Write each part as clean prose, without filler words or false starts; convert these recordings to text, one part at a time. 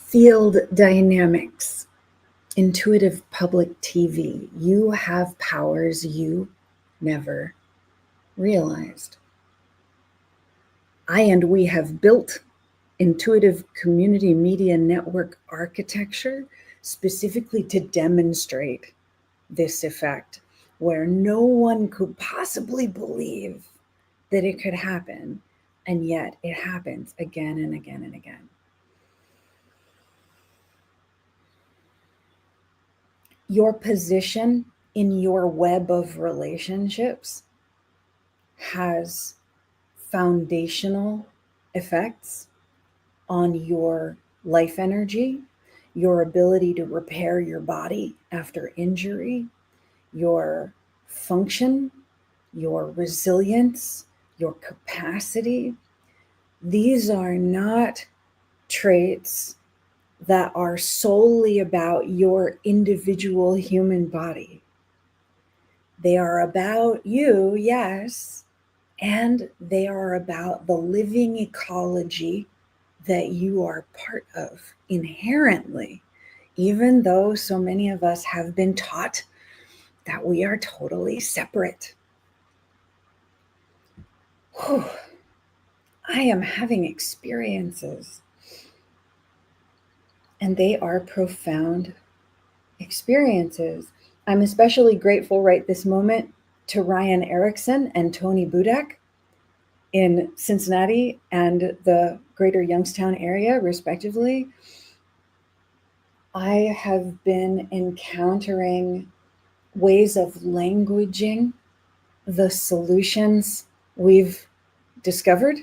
Field dynamics, intuitive public TV. You have powers you never realized. I and we have built intuitive community media network architecture specifically to demonstrate this effect, where no one could possibly believe that it could happen, and yet it happens again and again and again. Your position in your web of relationships has foundational effects on your life energy, your ability to repair your body after injury, your function, your resilience, your capacity. These are not traits that are solely about your individual human body. They are about you, yes, and they are about the living ecology that you are part of inherently, even though so many of us have been taught that we are totally separate. Whew. I am having experiences, and they are profound experiences. I'm especially grateful right this moment to Ryan Erickson and Tony Budak in Cincinnati and the greater Youngstown area, respectively. I have been encountering ways of languaging the solutions we've discovered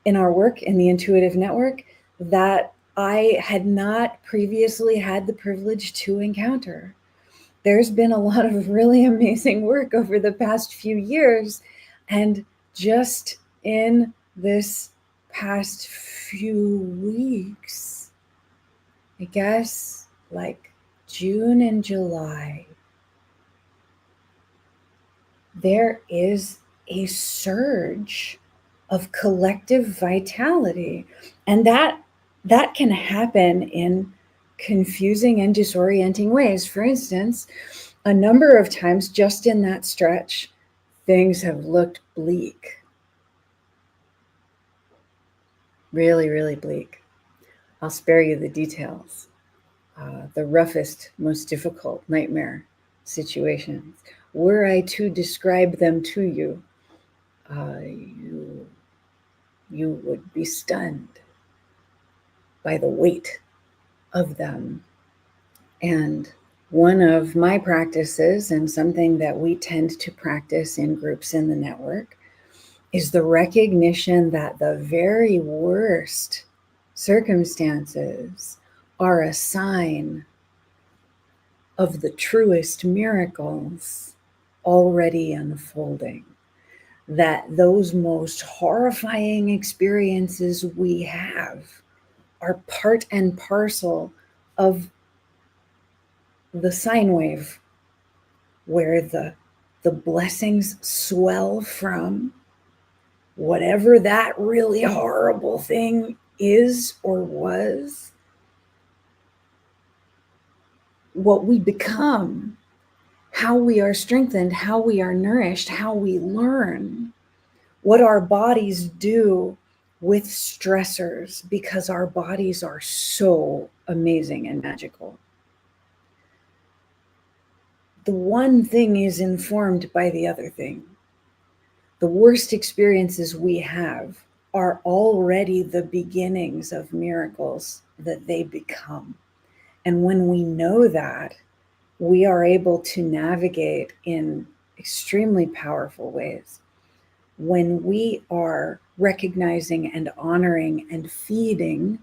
in our work in the Intuitive Network that I had not previously had the privilege to encounter. There's been a lot of really amazing work over the past few years, and just in this past few weeks, I guess like June and July, there is a surge of collective vitality, and that can happen in confusing and disorienting ways. For instance, a number of times just in that stretch, things have looked bleak. Really, really bleak. I'll spare you the details. The roughest, most difficult nightmare situations. Were I to describe them to you, you would be stunned by the weight of them. And one of my practices, and something that we tend to practice in groups in the network, is the recognition that the very worst circumstances are a sign of the truest miracles already unfolding. That those most horrifying experiences we have are part and parcel of the sine wave, where the blessings swell from whatever that really horrible thing is or was, what we become, how we are strengthened, how we are nourished, how we learn, what our bodies do with stressors, because our bodies are so amazing and magical. The one thing is informed by the other thing. The worst experiences we have are already the beginnings of miracles that they become. And when we know that, we are able to navigate in extremely powerful ways. When we are recognizing and honoring and feeding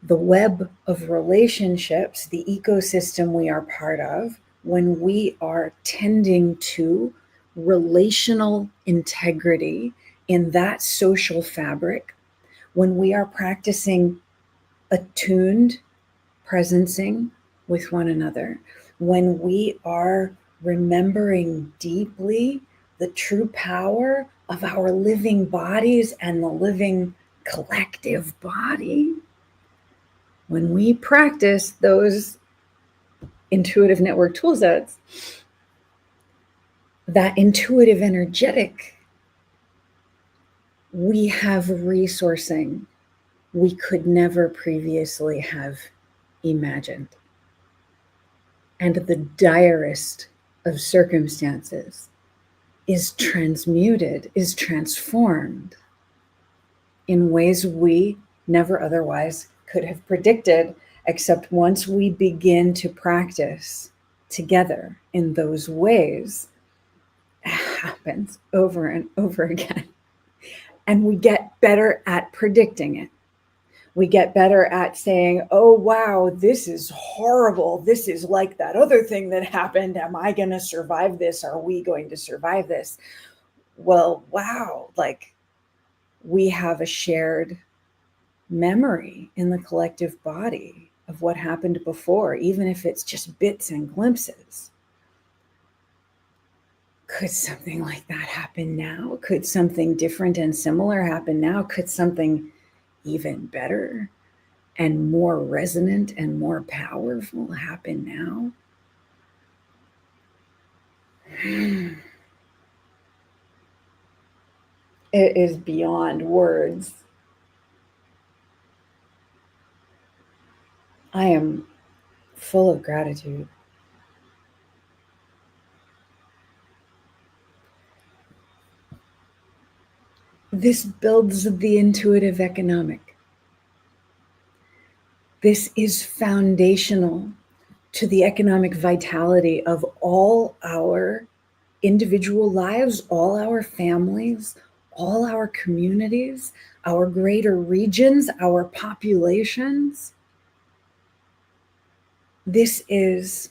the web of relationships, the ecosystem we are part of, when we are tending to relational integrity in that social fabric, when we are practicing attuned presencing with one another, when we are remembering deeply the true power of our living bodies and the living collective body, When we practice those intuitive network tool sets, that intuitive energetic, we have resourcing we could never previously have imagined. And the direst of circumstances is transmuted, is transformed in ways we never otherwise could have predicted, except once we begin to practice together in those ways, it happens over and over again. And we get better at predicting it. We get better at saying, oh, wow, this is horrible. This is like that other thing that happened. Am I going to survive this? Are we going to survive this? Well, wow, like we have a shared memory in the collective body of what happened before, even if it's just bits and glimpses. Could something like that happen now? Could something different and similar happen now? Could something even better and more resonant and more powerful happen now? It is beyond words. I am full of gratitude. This builds the intuitive economic. This is foundational to the economic vitality of all our individual lives, all our families, all our communities, our greater regions, our populations. This is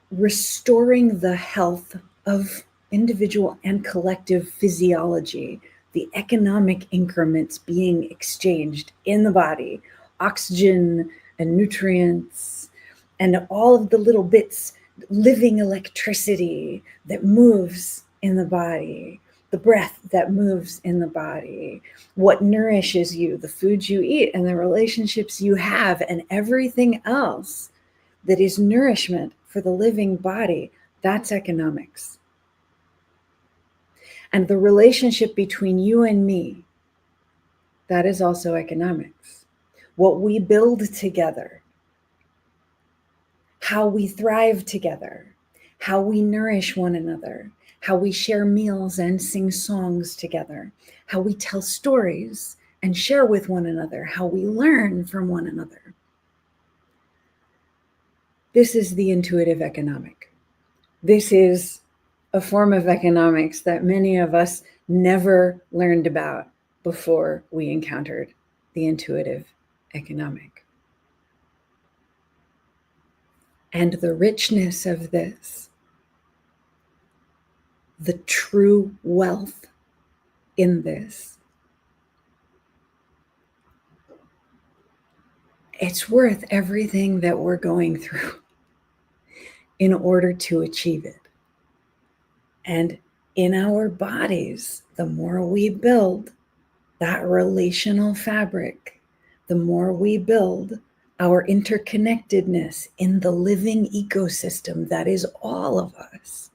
restoring the health of individual and collective physiology, the economic increments being exchanged in the body, oxygen and nutrients, and all of the little bits, living electricity that moves in the body, the breath that moves in the body, what nourishes you, the foods you eat, and the relationships you have, and everything else that is nourishment for the living body. That's economics. And the relationship between you and me, that is also economics. What we build together, how we thrive together, how we nourish one another, how we share meals and sing songs together, how we tell stories and share with one another, how we learn from one another. This is the intuitive economic. This is a form of economics that many of us never learned about before we encountered the intuitive economic. And the richness of this, the true wealth in this, it's worth everything that we're going through in order to achieve it. And in our bodies, the more we build that relational fabric, the more we build our interconnectedness in the living ecosystem that is all of us,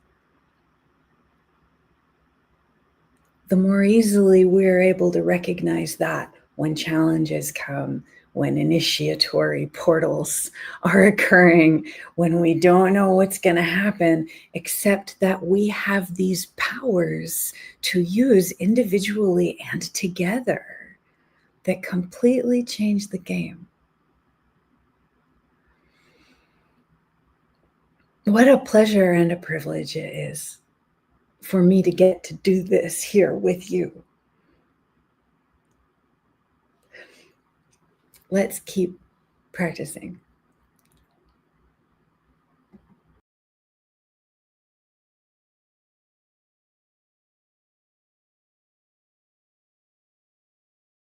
the more easily we're able to recognize that when challenges come, when initiatory portals are occurring, when we don't know what's going to happen, except that we have these powers to use individually and together that completely change the game. What a pleasure and a privilege it is for me to get to do this here with you. Let's keep practicing.